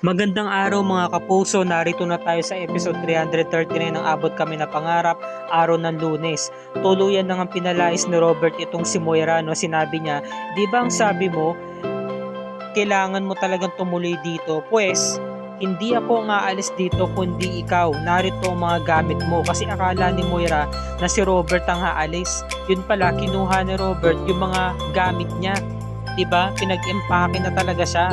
Magandang araw mga kapuso, narito na tayo sa episode 339 ng Abot Kami na Pangarap, araw ng Lunes. Tuluyan na nga pinalais ni Robert itong si Moira, no? Sinabi niya, di ba ang sabi mo, kailangan mo talagang tumuloy dito? Pues, hindi ako nga aalis dito kundi ikaw. Narito ang mga gamit mo. Kasi akala ni Moira na si Robert ang aalis. Yun pala, kinuha ni Robert yung mga gamit niya. Diba? Pinag-empake na talaga siya.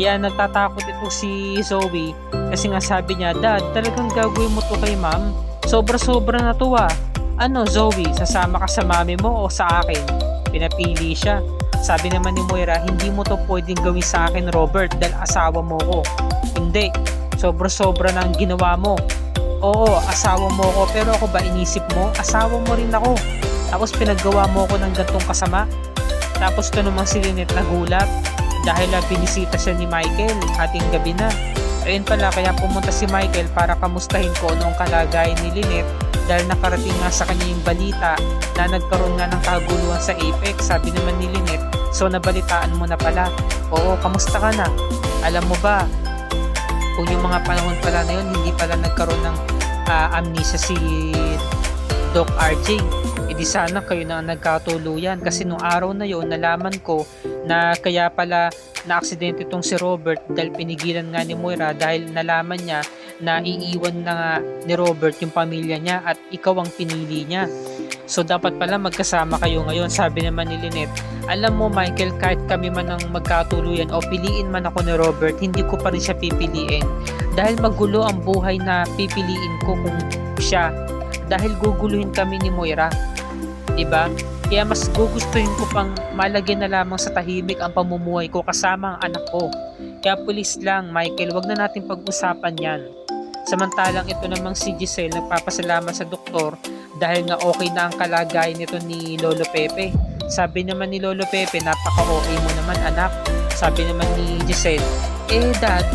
Kaya natatakot ito si Zoe kasi nga sabi niya, Dad, talagang gagawin mo to kay ma'am? Sobra-sobra na to ah. Ano Zoe, sasama ka sa mami mo o sa akin? Pinapili siya. Sabi naman ni Moira, hindi mo to pwedeng gawin sa akin Robert dahil asawa mo ko. Hindi, sobra-sobra na ang ginawa mo. Oo, asawa mo ko pero ako ba inisip mo? Asawa mo rin ako. Tapos pinaggawa mo ko ng gantong kasama. Tapos to naman si Lynette nagulat dahil binisita siya ni Michael ating gabi na. Ayun pala, kaya pumunta si Michael para kamustahin ko noong kalagayan ni Lynette dahil nakarating nga sa kanya yung balita na nagkaroon nga ng kaguluhan sa Apex. Sabi naman ni Lynette, so nabalitaan mo na pala? Oo, kamusta ka na? Alam mo ba, kung yung mga panahon pala na yun, hindi pala nagkaroon ng amnesia si Doc RJ, edi sana kayo na nagkatuluyan kasi nung araw na yon nalaman ko na kaya pala na-aksidente itong si Robert dahil pinigilan nga ni Moira dahil nalaman niya na iiwan na nga ni Robert yung pamilya niya at ikaw ang pinili niya. So dapat pala magkasama kayo ngayon. Sabi naman ni Lynette, alam mo Michael, kahit kami man ang magkatuluyan o piliin man ako ni Robert, hindi ko pa rin siya pipiliin dahil magulo ang buhay na pipiliin ko kung siya, dahil guguluhin kami ni Moira, diba? Kaya mas gugustuhin ko pang malagyan na lamang sa tahimik ang pamumuhay ko kasama ang anak ko. Kaya pulis lang Michael, wag na natin pag-usapan yan. Samantalang ito namang si Giselle nagpapasalamat sa doktor dahil nga okay na ang kalagayan nito ni Lolo Pepe. Sabi naman ni Lolo Pepe, napaka-okay mo naman anak. Sabi naman ni Giselle, dad,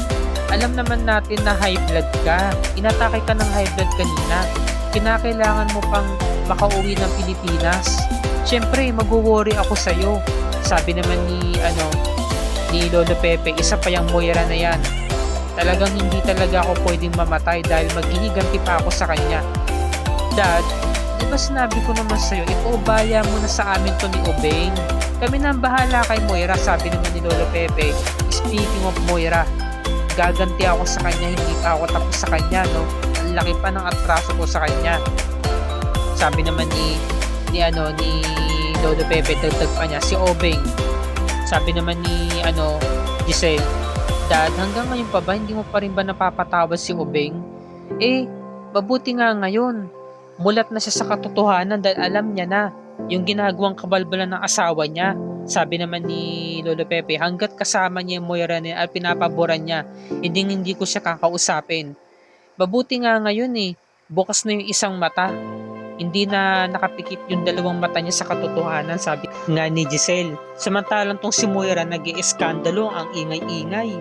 alam naman natin na high blood ka. Inatake ka ng high blood kanina. Kinakailangan mo pang makauwi ng Pilipinas. Siyempre, mag-worry ako sa'yo. Sabi naman ni Lolo Pepe, isa pa yung Moira na yan. Talagang hindi talaga ako pwedeng mamatay dahil maghihiganti pa ako sa kanya. Dad, di ba sinabi ko naman sa'yo, ipaubaya mo na sa amin to ni Obeng. Kami na ang bahala kay Moira, sabi naman ni Lolo Pepe. Speaking of Moira, gaganti ako sa kanya, hindi pa ako tapos sa kanya, no? Ang laki pa ng atraso ko sa kanya. Sabi naman ni Lolo Pepe, dagdag pa niya, si Obeng. Sabi naman ni Giselle, Dad, hanggang ngayon pa ba, hindi mo pa rin ba napapatawad si Obeng? Mabuti nga ngayon. Mulat na siya sa katotohanan dahil alam niya na yung ginagawang kabalbalan ng asawa niya. Sabi naman ni Lolo Pepe, hanggat kasama niya yung Moira niya at pinapaboran niya, hindi ko siya kakausapin. Mabuti nga ngayon bukas na yung isang mata. Hindi na nakapikit yung dalawang mata niya sa katotohanan, sabi nga ni Giselle. Samantalang tong si Moira nag-ieskandalo, ang ingay-ingay.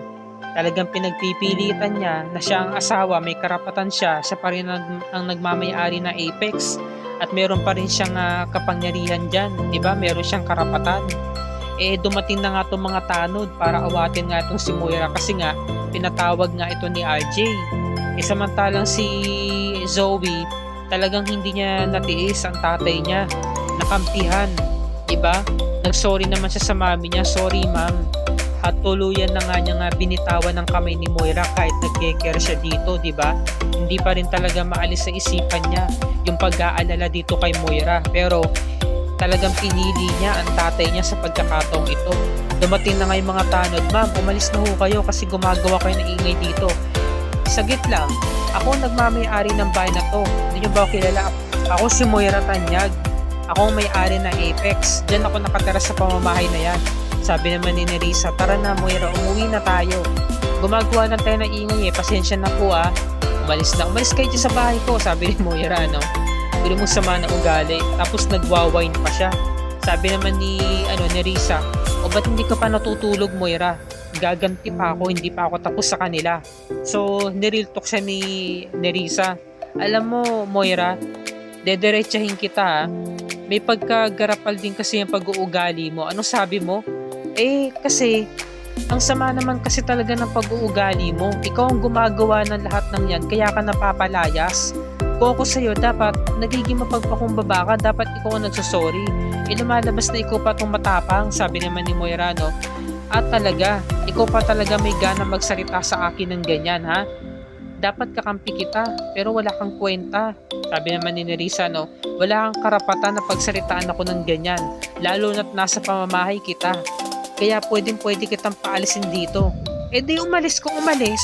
Talagang pinagpipilitan niya na siya ang asawa, may karapatan siya pa rin ang nagmamayari na Apex. At meron pa rin siyang kapangyarihan dyan, diba? Meron siyang karapatan. Dumating na nga itong mga tanod para awatin nga itong si Moira kasi nga pinatawag nga ito ni RJ. Samantalang si Zoe, talagang hindi niya natiis ang tatay niya, nakampihan, diba? Nagsorry naman siya sa mami niya, sorry ma'am. At tuluyan na nga niya binitawan ng kamay ni Moira kahit nag-care siya dito, diba? Hindi pa rin talaga maalis sa isipan niya yung pag-aalala dito kay Moira, pero talagang pinili niya ang tatay niya sa pagkakataong ito. Dumating na nga yung mga tanod, ma'am, umalis na ho kayo kasi gumagawa kayo ng ingay dito. Sagit lang, ako nagmamayari ng bahay na to. Hindi nyo ba ako kilala? Ako si Moira Tanyag. Ako ang may-ari ng Apex. Diyan ako nakatira sa pamamahay na yan. Sabi naman ni Nerissa, tara na Moira, umuwi na tayo. Gumagawa na tayo ng ingay pasensya na po Umalis na. Umalis kayo sa bahay ko, sabi ni Moira, Pwede mong sama na ugali. Tapos nagwawine pa siya. Sabi naman ni Nerissa, o ba't hindi ka pa natutulog Moira? Gaganti pa ako, hindi pa ako tapos sa kanila. So, nireal talk siya ni Nerissa. Alam mo, Moira, dederechahin kita May pagkagarapal din kasi yung pag-uugali mo. Ano sabi mo? Kasi Ang sama naman kasi talaga ng pag-uugali mo. Ikaw ang gumagawa ng lahat ng yan, kaya ka napapalayas. Kung ako sa'yo, dapat nagiging mapagpakumbaba ka, dapat ikaw ang nagsusorry. Lumalabas na ikaw pa itong matapang, sabi naman ni Moira, no? At talaga, ikaw pa talaga may gana magsalita sa akin ng ganyan, ha? Dapat kakampi kita, pero wala kang kwenta. Sabi naman ni Nerissa, no? Wala kang karapatan na pagsalitaan ako ng ganyan, lalo na't nasa pamamahay kita. Kaya pwede kitang paalisin dito. Di umalis kung umalis.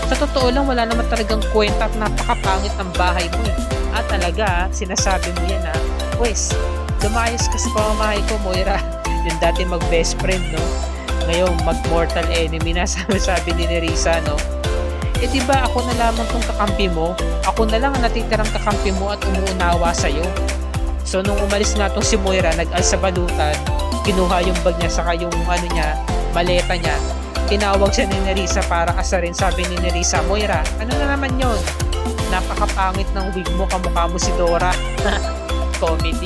Sa totoo lang, wala naman talagang kwenta at napakapangit ng bahay mo eh. Talaga, sinasabi mo yan ha. Pwes, lumayas ka sa pamamahay ko, Moira. Yung dati mag-best friend, no? Ngayon, mag-mortal enemy na, sabi ni Nerissa, no? Diba ako na lamang tong kakampi mo? Ako na lang ang natitirang kakampi mo at umuunawa sa'yo. So, nung umalis nga tong si Moira, nag-alsa balutan, kinuha yung bag niya saka yung maleta niya. Tinawag siya ni Nerissa para asarin. Sabi ni Nerissa, Moira, ano na naman yon? Napakapangit ng wig mo, kamukha mo si Dora. Comedy.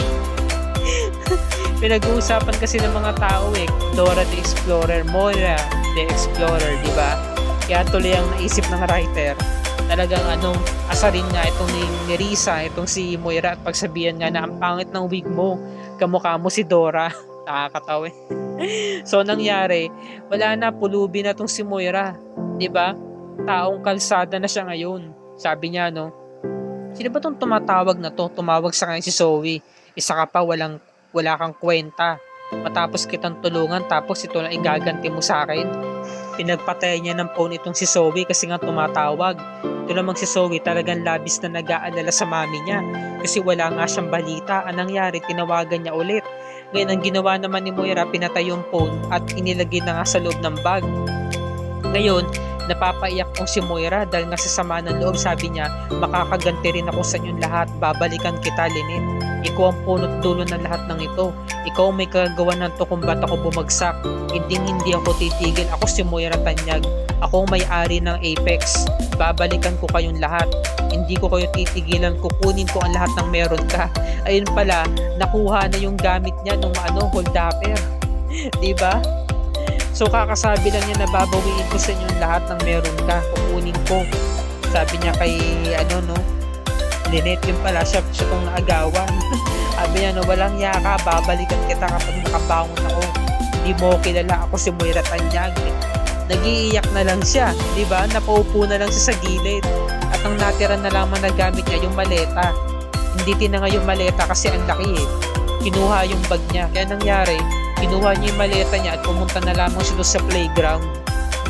Pinag-uusapan kasi ng mga tao Dora the Explorer, Moira the Explorer, di ba? Kaya tuloy ang naisip ng writer. Talagang asarin nga itong ni Nerissa, itong si Moira at pagsabihan nga na ang pangit ng wig mo, kamukha mo si Dora. Nakakatawa So nangyari, wala na, pulubi na tong si Moira, 'di ba? Taong kalsada na siya ngayon. Sabi niya, no, sino ba tong tumatawag na to? Tumawag sa kanya si Zoe. Isa ka pa, wala kang kwenta. Matapos kitang tulungan, tapos ito na igaganti mo sa akin. Pinagpatay niya ng phone itong si Zoe kasi nga tumatawag. Ito namang si Zoe talagang labis na nag-aalala sa mami niya kasi wala nga siyang balita. Anong nangyari? Tinawagan niya ulit. Ngayon, ang ginawa naman ni Moira, pinatay yung phone at inilagay na nga sa loob ng bag. Ngayon, napapaiyak kong si Moira dahil nga sa sama ng loob. Sabi niya, makakaganti rin ako sa inyong lahat. Babalikan kita, Lynette. Ikaw ang punot dulo ng lahat ng ito. Ikaw may kagagawan ng to kung ba't ako bumagsak. Hindi ako titigil. Ako si Moira Tanyag. Ako ang may-ari ng Apex. Babalikan ko kayong lahat. Hindi ko kayo titigilan. Kukunin ko ang lahat ng meron ka. Ayun pala, nakuha na yung gamit niya nung hold-upper. Diba? So kakasabi lang niya na babawiin ko sa inyo lahat ng meron ka. Kukunin ko. Sabi niya kay Lynette, yun pala siya itong naagawan. Sabi niya, walang yaka, babalikan kita kapag nakabangon ako. Hindi mo kilala, ako si Moira Tanyag. Nag-iiyak na lang siya, di ba? Napaupo na lang siya sa gilid. At ang natira na lamang na gamit niya, yung maleta. Hindi tinanga yung maleta kasi ang laki Kinuha yung bag niya. Kaya nangyari, kinuha niya yung maleta niya at pumunta na lamang siya doon sa playground.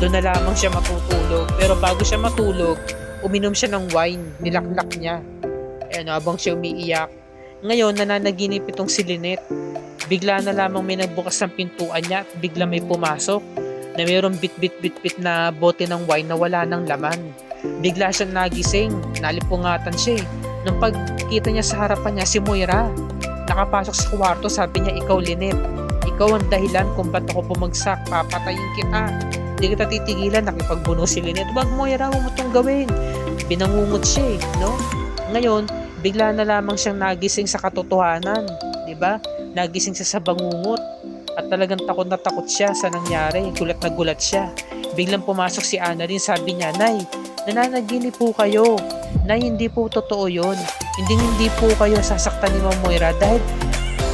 Doon na lamang siya matutulog. Pero bago siya matulog, uminom siya ng wine. Nilaklak niya. Habang siya umiiyak. Ngayon, nananaginip itong si Lynette. Bigla na lamang may nagbukas ng pintuan niya at bigla may pumasok na mayroong bit na bote ng wine na wala ng laman. Bigla siyang nagising. Nalipungatan siya Nung pagkita niya sa harapan niya, si Moira. Nakapasok sa kwarto, sabi niya, ikaw Lynette. Ikaw ang dahilan kung ba't ako bumagsak. Papatayin kita. Hindi kita titigilan. Nakipagbuno si Lynette. Wag Moira, huwag mo itong gawin. Binangungot siya no? Ngayon, bigla na lamang siyang nagising sa katotohanan. Diba? Nagising siya sa bangungot. At talagang takot na takot siya sa nangyari. Gulat na gulat siya. Biglang pumasok si Annalyn. Sabi niya, Nay, nananaginip po kayo. Nay, hindi po totoo yun. Hindi po kayo sasaktan ni Ma'am Moira dahil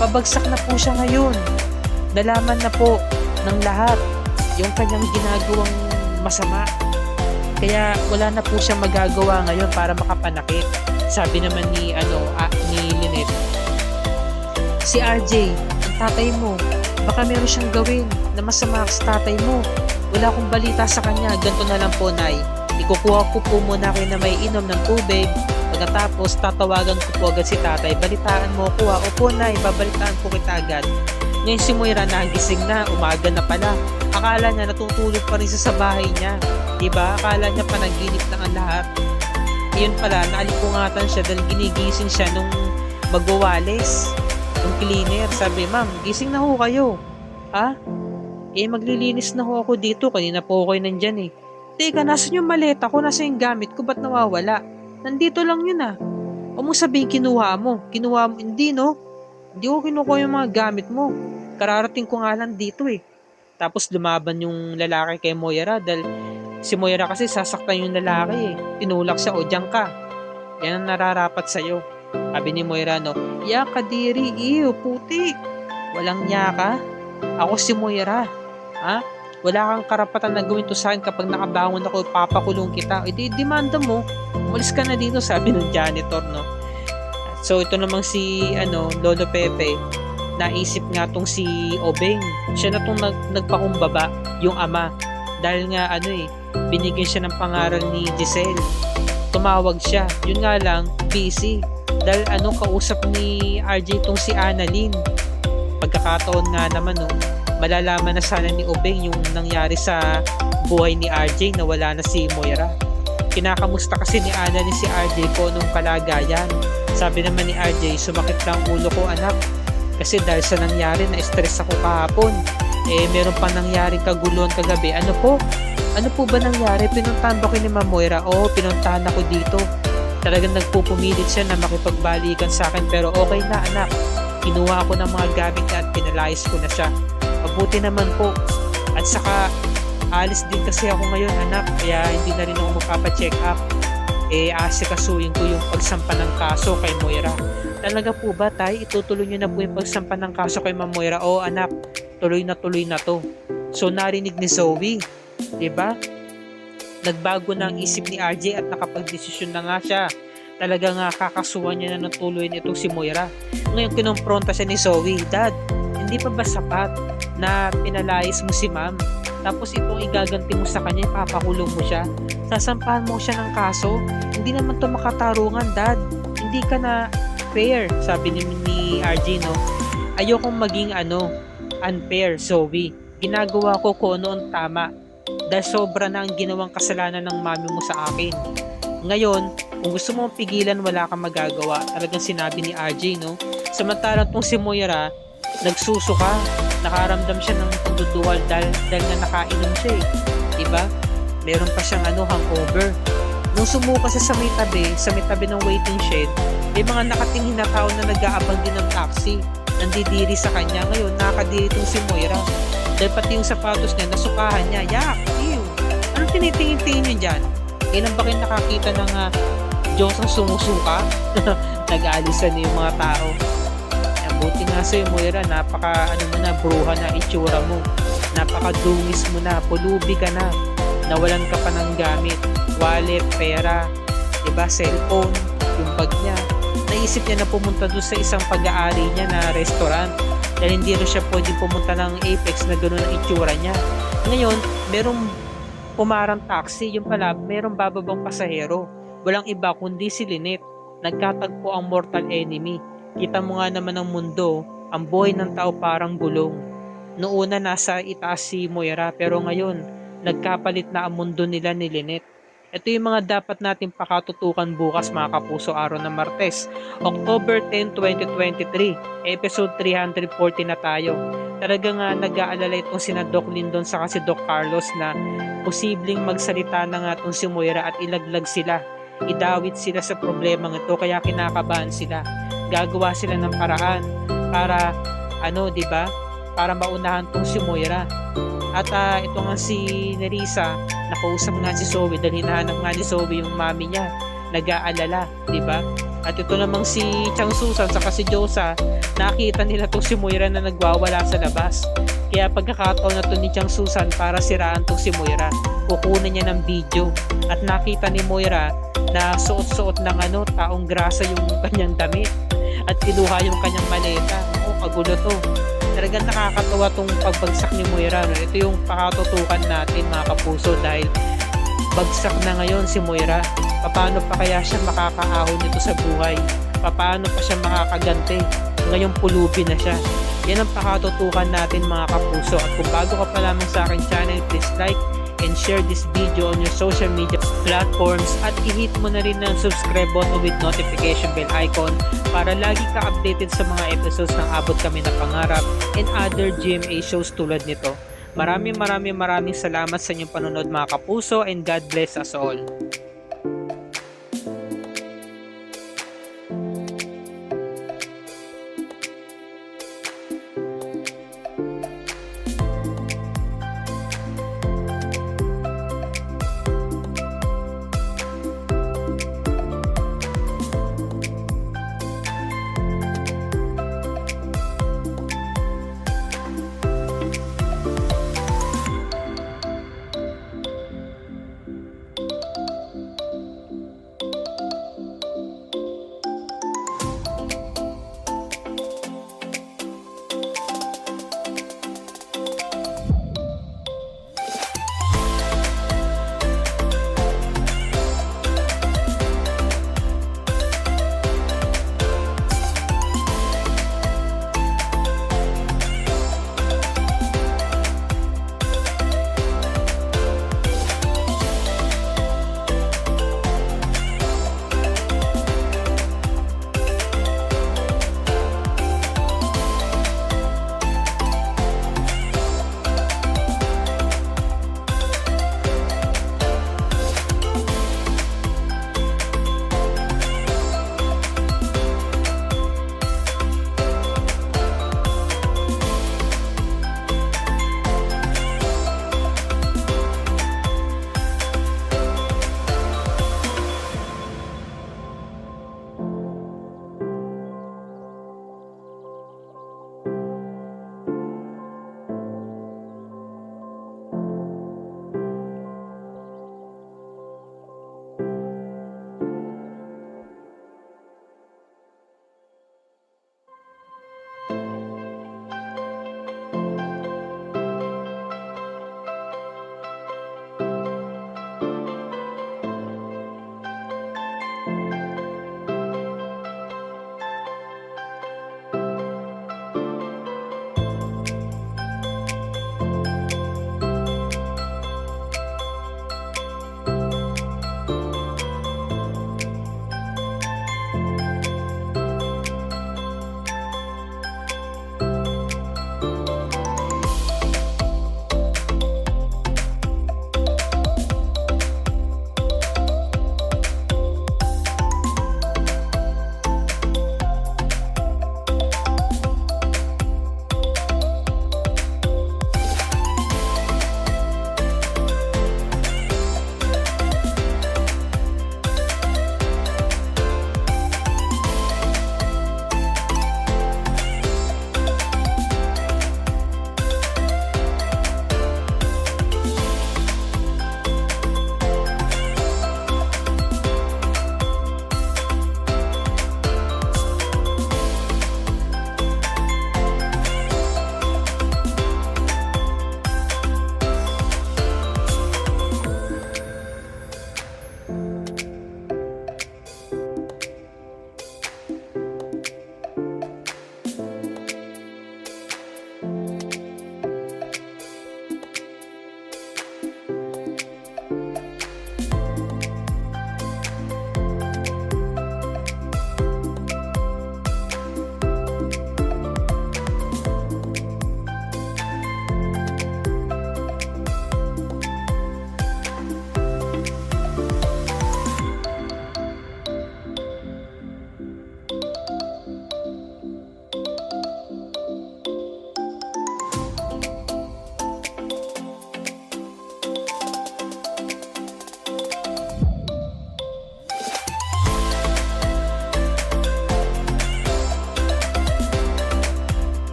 pabagsak na po siya ngayon. Nalaman na po ng lahat yung kanyang ginagawang masama. Kaya wala na po siyang magagawa ngayon para makapanakit. Sabi naman ni Lynette, si RJ, ang tatay mo, baka meron siyang gawin na masama sa tatay mo. Wala akong balita sa kanya. Ganto na lang po, Nay. Ikukuha ko po muna kayo na may inom ng tubig. Pagkatapos, tatawagan ko po agad si tatay. Balitaan mo ko Opo, Nay, babalitaan ko kita agad. Ngayon si Moira nagising na, umaga na pala. Akala niya natutulog pa rin siya sa bahay niya. Diba? Akala niya panaginip na ang lahat. Yun pala, naalipungatan siya dahil ginigising siya nung magwawalis. Nung cleaner. Sabi, Ma'am, gising na ho kayo. Ha? Maglilinis na ho ako dito. Kanina po ako nandyan Teka, nasan yung maleta ko? Nasa yung gamit ko? Ba't nawawala? Nandito lang yun Huwag mong sabihin kinuha mo. Kinuha mo. Hindi, no? Hindi ko kinukuha yung mga gamit mo. Kararating ko nga lang dito Tapos lumaban yung lalaki kay Moira dahil si Moira kasi sasaktan yung lalaki eh. Tinulak siya, o diyan ka. Yan ang nararapat sa'yo. Sabi ni Moira, no, ya kadiri, iyo, putik. Walang niya ka. Ako si Moira. Ha? Wala kang karapatan na gawin to sa akin. Kapag nakabangon ako, papakulong kita. E di, demanda mo. Umalis ka na dito, sabi ng janitor, no. So, ito namang si, Lolo Pepe, naisip nga tong si Obeng. Siya na tong nagpakumbaba, yung ama. Dahil nga, binigyan siya ng pangaral ni Giselle. Tumawag siya. Yun nga lang, busy. Dahil kausap ni RJ tong si Annalyn. Pagkakataon nga naman, malalaman na sana ni Obeng yung nangyari sa buhay ni RJ na wala na si Moira. Kinakamusta kasi ni Annalyn si RJ po nung kalagayan. Sabi naman ni RJ, sumakit lang ulo ko anak. Kasi dahil sa nangyari, na-stress ako kahapon. Meron pa nangyaring kaguluhan kagabi. Ano po ba nangyari? Pinuntahan ba kayo ni Ma'am Moira? Oo, pinuntahan ako dito. Talagang nagpupumilit siya na makipagbalikan sa akin, pero okay na anak. Kinuha ko ng mga gamit niya at pinalayas ko na siya. Mabuti naman po. At saka, alis din kasi ako ngayon anak, kaya hindi na rin ako magpapacheck up. Asikasuhin ko yung pagsampa ng kaso kay Moira. Talaga po ba tay? Itutuloy niyo na po yung pagsampa ng kaso kay Ma'am Moira? Oo anak, tuloy na to. So narinig ni Zoe, diba? Nagbago na ang isip ni RJ at nakapag-desisyon na nga siya. Talaga nga kakasuhan niya na ng tuluyan itong si Moira. Ngayon kinompronta siya ni Zoe, Dad, hindi pa ba sapat na pinalayas mo si Ma'am? Tapos itong igaganti mo sa kanya, ipapakulong mo siya. Sasampahan mo siya ng kaso. Hindi naman to makatarungan, Dad. Hindi ka na fair, sabi ni RJ, no? Ayokong maging unfair, Zoe. Ginagawa ko kung ano ang tama. Dahil sobra na ang ginawang kasalanan ng mami mo sa akin. Ngayon, kung gusto mong pigilan, wala kang magagawa. Talagang sinabi ni RJ, no? Samantalang tong si Moira, nagsusuka. Nakaramdam siya ng pagduduwal dahil nga nakainom siya eh. Diba? Meron pa siyang hangover. Nung sumuka siya sa may tabi ng waiting shed, may mga nakatingin na tao na nag-aabang din ng taxi. Nandidiri sa kanya. Ngayon, nakadiri itong si Moira. Dahil pati yung sapatos niya, nasukahan niya. Yak! Ew! Anong tinitingin-tingin niyo dyan? Kailan ba kayo nakakita ng Diyos ang sumusuka? Nag-aalisan yung mga tao. Buti nga sa'yo, Moira, napaka bruha na itsura mo. Napaka-dungis mo na, pulubi ka na. Nawalan ka pa ng gamit, wallet, pera, diba, cellphone, yung bag niya. Naisip niya na pumunta doon sa isang pag-aari niya na restaurant dahil hindi rin siya pwedeng pumunta ng Apex na gano'n ang itsura niya. Ngayon, merong pumarang taxi, yung pala, merong bababang pasahero. Walang iba kundi si Lynette. Nagkatagpo ang mortal enemy. Kita mo nga naman ang mundo, ang buhay ng tao parang gulong. Noona nasa itaas si Moira, pero ngayon, nagkapalit na ang mundo nila ni Lynette. Ito yung mga dapat natin pakatutukan bukas mga kapuso, araw ng Martes, October 10, 2023, episode 340 na tayo. Talagang nag-aalala itong sina Doc Lindon sa si Doc Carlos na posibleng magsalita na nga itong si Moira at ilaglag sila. Idawit sila sa problemang ito, kaya kinakabahan sila. Gagawa sila ng paraan para diba? Para maunahan tong si Moira. At ito nga si Nerissa, nakausap nga si Zoe dahil hinahanap nga ni Zoe yung mami niya. Nag-aalala, diba? At ito namang si Chang Susan saka si Josa, nakita nila tong si Moira na nagwawala sa labas. Kaya pagkakataon na to ni Chang Susan para siraan tong si Moira, kukunan niya ng video. At nakita ni Moira na suot-suot ng taong grasa yung kanyang damit. At kinuha yung kanyang maleta. Kagulo to. Talagang nakakatawa tong pagbagsak ni Moira. No? Ito yung pakatutukan natin mga kapuso dahil bagsak na ngayon si Moira. Paano pa kaya siya makakaahon nito sa buhay? Paano pa siya makakaganti? Ngayong pulubi na siya. Yan ang pakatutukan natin mga kapuso. At kung bago ka pa lamang sa aking channel, please like and share this video on your social media platforms at i-hit mo na rin ng subscribe button with notification bell icon para lagi ka updated sa mga episodes ng Abot Kami na Pangarap and other GMA shows tulad nito. Maraming salamat sa inyong panonood mga kapuso and God bless us all.